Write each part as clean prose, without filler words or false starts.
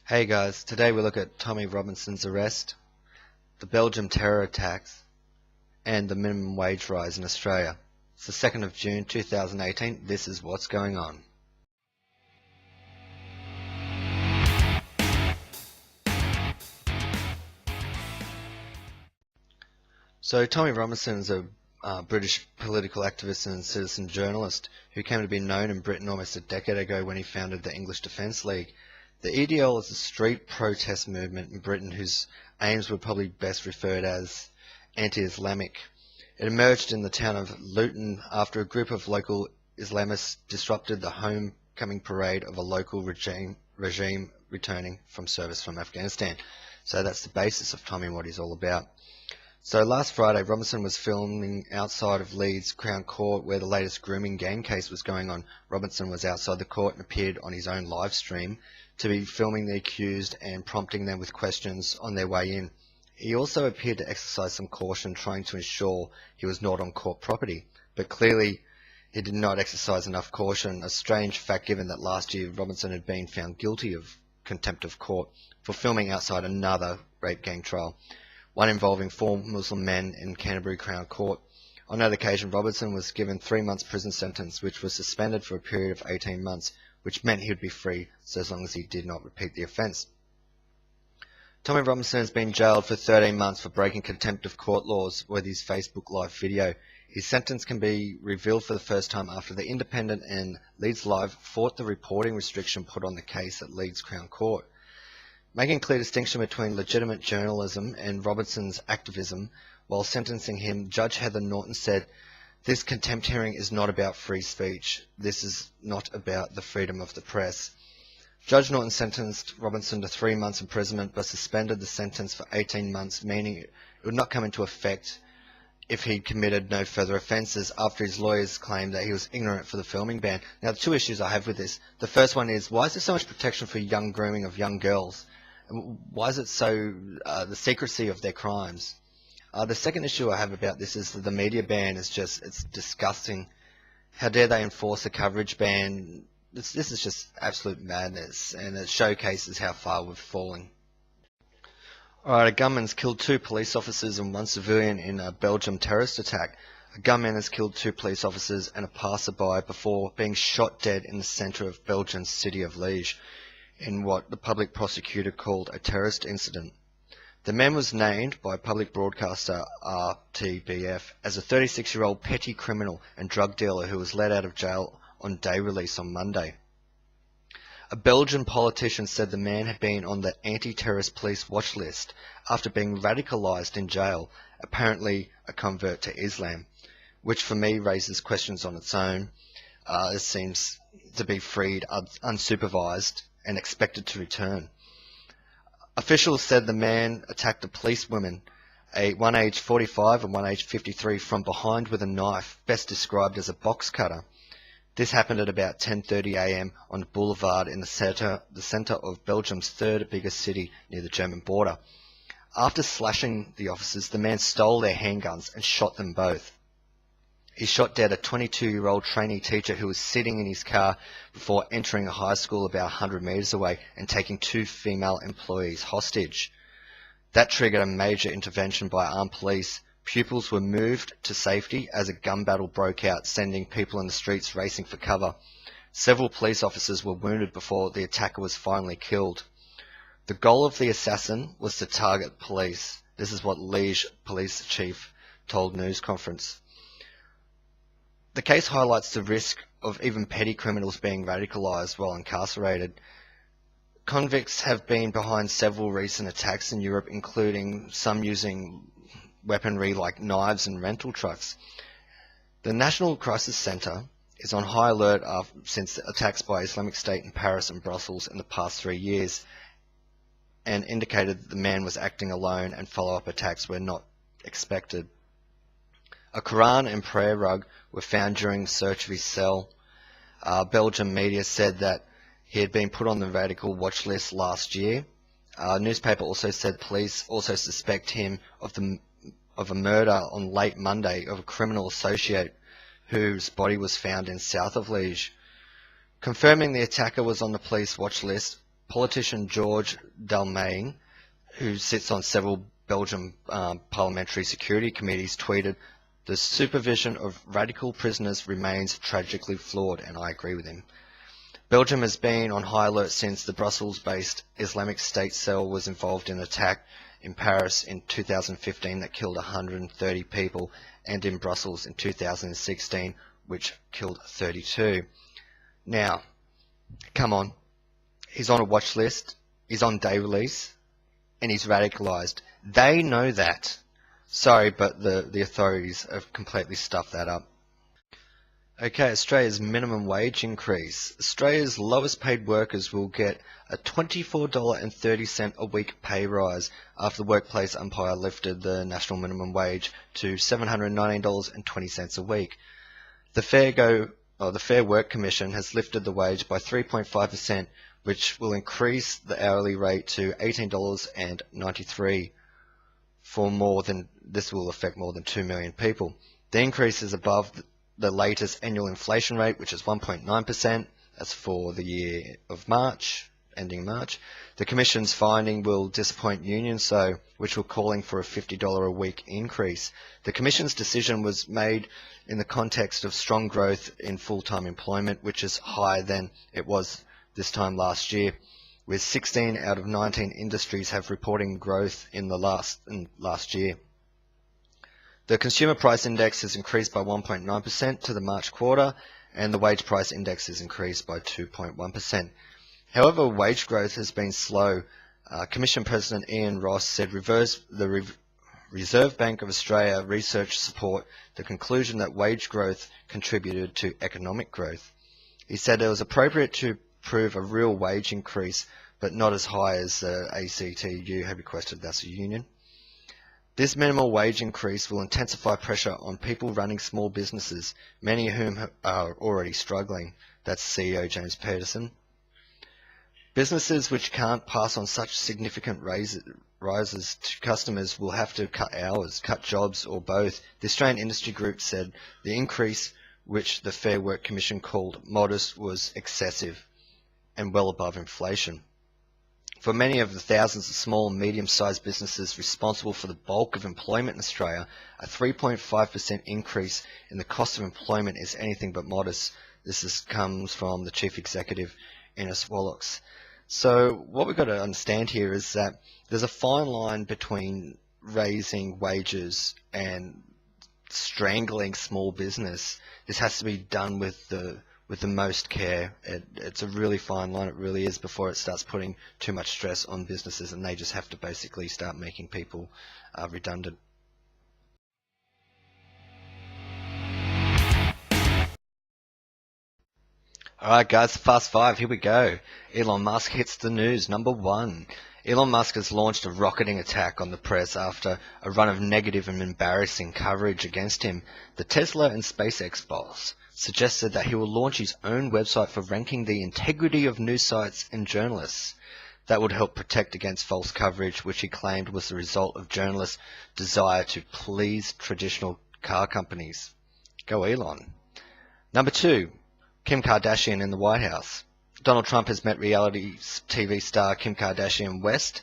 Hey guys, today we look at Tommy Robinson's arrest, the Belgium terror attacks, and the minimum wage rise in Australia. It's the 2nd of June 2018, this is what's going on. So Tommy Robinson is a British political activist and citizen journalist who came to be known in Britain almost a decade ago when he founded the English Defence League. The EDL is a street protest movement in Britain whose aims were probably best referred as anti-Islamic. It emerged in the town of Luton after a group of local Islamists disrupted the homecoming parade of a local regime returning from service from Afghanistan. So that's the basis of Tommy and what he's all about. So last Friday, Robinson was filming outside of Leeds Crown Court where the latest grooming gang case was going on. Robinson was outside the court and appeared on his own live stream to be filming the accused and prompting them with questions on their way in. He also appeared to exercise some caution, trying to ensure he was not on court property, but clearly he did not exercise enough caution, a strange fact given that last year Robinson had been found guilty of contempt of court for filming outside another rape gang trial, one involving 4 Muslim men in Canterbury Crown Court. On that occasion, Robinson was given 3 months prison sentence, which was suspended for a period of 18 months, which meant he would be free so as long as he did not repeat the offence. Tommy Robinson has been jailed for 13 months for breaking contempt of court laws with his Facebook Live video. His sentence can be revealed for the first time after the Independent and Leeds Live fought the reporting restriction put on the case at Leeds Crown Court. Making clear distinction between legitimate journalism and Robinson's activism, while sentencing him, Judge Heather Norton said, "This contempt hearing is not about free speech. This is not about the freedom of the press." Judge Norton sentenced Robinson to 3 months imprisonment but suspended the sentence for 18 months, meaning it would not come into effect if he committed no further offences after his lawyers claimed that he was ignorant for the filming ban. Now, the 2 issues I have with this. The first one is, why is there so much protection for young grooming of young girls? And why is it so, the secrecy of their crimes? The second issue I have about this is that the media ban is just, it's disgusting. How dare they enforce a coverage ban? This is just absolute madness, and it showcases how far we've fallen. Alright, a gunman's killed 2 police officers and 1 civilian in a Belgium terrorist attack. A gunman has killed 2 police officers and a passerby before being shot dead in the centre of Belgium's city of Liège, in what the public prosecutor called a terrorist incident. The man was named by public broadcaster RTBF as a 36-year-old petty criminal and drug dealer who was let out of jail on day release on Monday. A Belgian politician said the man had been on the anti-terrorist police watch list after being radicalised in jail, apparently a convert to Islam, which for me raises questions on its own. It seems to be freed unsupervised and expected to return. Officials said the man attacked a policewoman, one aged 45 and one aged 53, from behind with a knife, best described as a box cutter. This happened at about 10:30 a.m. on the boulevard in the centre of Belgium's 3rd biggest city near the German border. After slashing the officers, the man stole their handguns and shot them both. He shot dead a 22-year-old trainee teacher who was sitting in his car before entering a high school about 100 metres away and taking 2 female employees hostage. That triggered a major intervention by armed police. Pupils were moved to safety as a gun battle broke out, sending people in the streets racing for cover. Several police officers were wounded before the attacker was finally killed. The goal of the assassin was to target police. This is what Liège police chief told news conference. The case highlights the risk of even petty criminals being radicalised while incarcerated. Convicts have been behind several recent attacks in Europe, including some using weaponry like knives and rental trucks. The National Crisis Centre is on high alert since attacks by Islamic State in Paris and Brussels in the past 3 years, and indicated that the man was acting alone and follow-up attacks were not expected. A Quran and prayer rug were found during the search of his cell. Belgian media said that he had been put on the radical watch list last year. A newspaper also said police also suspect him of a murder on late Monday of a criminal associate whose body was found in south of Liège. Confirming the attacker was on the police watch list politician George Dalmain, who sits on several Belgian parliamentary security committees, tweeted, "The supervision of radical prisoners remains tragically flawed," and I agree with him. Belgium has been on high alert since the Brussels-based Islamic State cell was involved in an attack in Paris in 2015 that killed 130 people, and in Brussels in 2016, which killed 32. Now, come on, he's on a watch list, he's on day release, and he's radicalised. They know that. Sorry, but the authorities have completely stuffed that up. Okay, Australia's minimum wage increase. Australia's lowest paid workers will get a $24.30 a week pay rise after the workplace umpire lifted the national minimum wage to $719.20 a week. The Fair Work Commission has lifted the wage by 3.5%, which will increase the hourly rate to $18.93 this will affect more than 2 million people. The increase is above the latest annual inflation rate, which is 1.9%. That's for the year of March, ending March. The Commission's finding will disappoint unions, which were calling for a $50 a week increase. The Commission's decision was made in the context of strong growth in full-time employment, which is higher than it was this time last year, with 16 out of 19 industries have reporting growth in the last year. The Consumer Price Index has increased by 1.9% to the March quarter, and the Wage Price Index has increased by 2.1%. However, wage growth has been slow. Commission President Ian Ross said the Reserve Bank of Australia research support the conclusion that wage growth contributed to economic growth. He said it was appropriate to prove a real wage increase, but not as high as the ACTU had requested. That's a union. This minimal wage increase will intensify pressure on people running small businesses, many of whom are already struggling. That's CEO James Peterson. Businesses which can't pass on such significant rises to customers will have to cut hours, cut jobs, or both. The Australian Industry Group said the increase, which the Fair Work Commission called modest, was excessive and well above inflation. For many of the thousands of small and medium-sized businesses responsible for the bulk of employment in Australia, a 3.5% increase in the cost of employment is anything but modest. This comes from the Chief Executive, Ines Wallachs. So what we've got to understand here is that there's a fine line between raising wages and strangling small business. This has to be done with the most care. It's a really fine line, it really is, before it starts putting too much stress on businesses and they just have to basically start making people redundant. Alright guys, Fast 5, here we go. Elon Musk hits the news. Number 1. Elon Musk has launched a rocketing attack on the press after a run of negative and embarrassing coverage against him. The Tesla and SpaceX boss suggested that he will launch his own website for ranking the integrity of news sites and journalists. That would help protect against false coverage, which he claimed was the result of journalists' desire to please traditional car companies. Go Elon. Number 2. Kim Kardashian in the White House. Donald Trump has met reality TV star Kim Kardashian West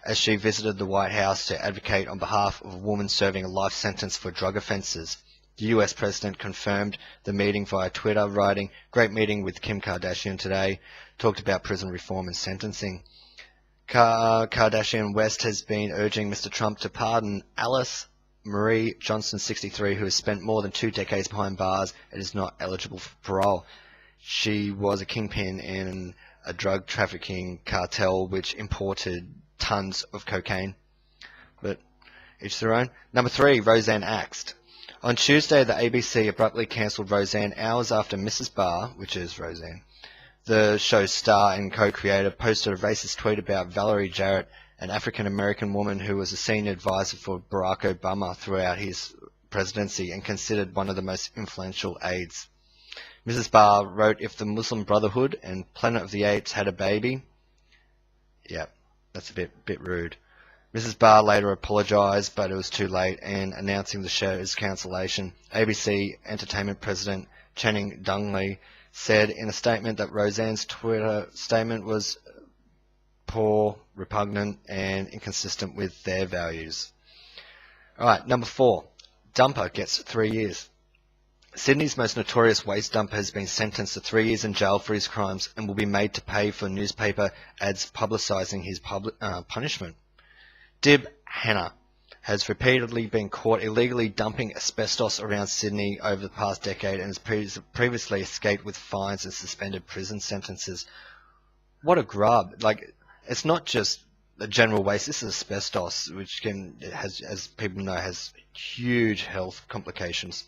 as she visited the White House to advocate on behalf of a woman serving a life sentence for drug offences. The US president confirmed the meeting via Twitter, writing, "Great meeting with Kim Kardashian today. Talked about prison reform and sentencing." Kardashian West has been urging Mr. Trump to pardon Alice Marie Johnson, 63, who has spent more than 2 decades behind bars and is not eligible for parole. She was a kingpin in a drug trafficking cartel which imported tons of cocaine. But each their own. Number 3, Roseanne axed. On Tuesday, the ABC abruptly cancelled Roseanne hours after Mrs. Barr, which is Roseanne, the show's star and co-creator, posted a racist tweet about Valerie Jarrett, an African-American woman who was a senior advisor for Barack Obama throughout his presidency and considered one of the most influential aides. Mrs. Barr wrote, "If the Muslim Brotherhood and Planet of the Apes had a baby..." Yeah, that's a bit rude. Mrs. Barr later apologised, but it was too late, and announcing the show's cancellation. ABC Entertainment President Channing Dungley said in a statement that Roseanne's Twitter statement was poor, repugnant, and inconsistent with their values. Alright, number 4. Dumper gets 3 years. Sydney's most notorious waste dumper has been sentenced to 3 years in jail for his crimes and will be made to pay for newspaper ads publicising his punishment. Dib Hanna has repeatedly been caught illegally dumping asbestos around Sydney over the past decade and has previously escaped with fines and suspended prison sentences. What a grub. Like, it's not just the general waste, this is asbestos, which has, as people know, has huge health complications.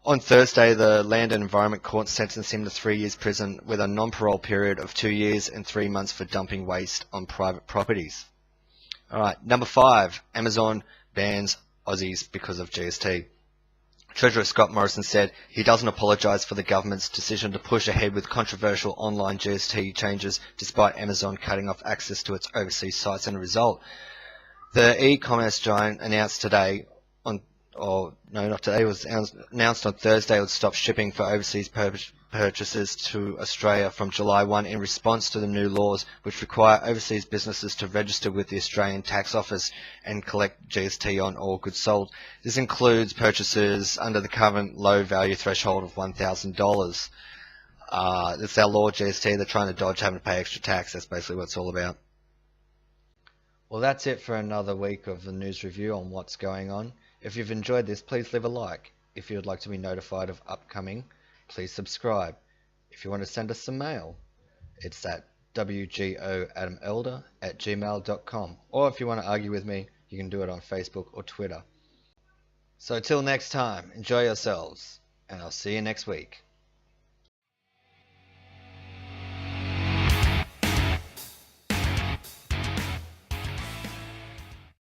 On Thursday, the Land and Environment Court sentenced him to 3 years prison with a non-parole period of 2 years and 3 months for dumping waste on private properties. Alright, number 5. Amazon bans Aussies because of GST. Treasurer Scott Morrison said he doesn't apologise for the government's decision to push ahead with controversial online GST changes despite Amazon cutting off access to its overseas sites. And a result, the e-commerce giant announced today it was announced on Thursday it would stop shipping for overseas purchases to Australia from July 1 in response to the new laws which require overseas businesses to register with the Australian Tax Office and collect GST on all goods sold. This includes purchases under the current low value threshold of $1,000. It's our law GST, they're trying to dodge having to pay extra tax. That's basically what it's all about. Well, that's it for another week of the news review on what's going on. If you've enjoyed this, please leave a like. If you would like to be notified of upcoming, please subscribe. If you want to send us some mail, it's at wgoadamelder@gmail.com. Or if you want to argue with me, you can do it on Facebook or Twitter. So till next time, enjoy yourselves, and I'll see you next week.